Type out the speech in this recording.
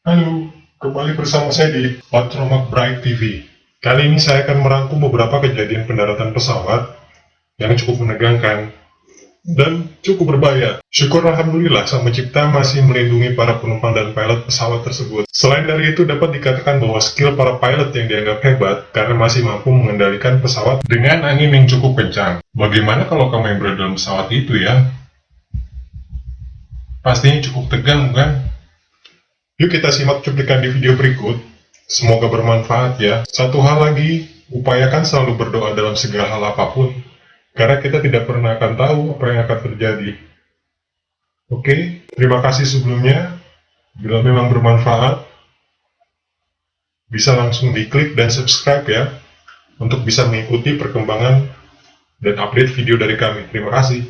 Halo, kembali bersama saya di Patromak Bright TV. Kali ini saya akan merangkum beberapa kejadian pendaratan pesawat yang cukup menegangkan dan cukup berbahaya. Syukur Alhamdulillah Sang Pencipta masih melindungi para penumpang dan pilot pesawat tersebut. Selain dari itu, dapat dikatakan bahwa skill para pilot yang dianggap hebat karena masih mampu mengendalikan pesawat dengan angin yang cukup kencang. Bagaimana kalau kamu yang berada dalam pesawat itu ya? Pastinya cukup tegang, bukan? Yuk kita simak cuplikan di video berikut. Semoga bermanfaat ya. Satu hal lagi, upayakan selalu berdoa dalam segala hal apapun, karena kita tidak pernah akan tahu apa yang akan terjadi. Oke, terima kasih sebelumnya. Bila memang bermanfaat, bisa langsung diklik dan subscribe ya, untuk bisa mengikuti perkembangan dan update video dari kami. Terima kasih.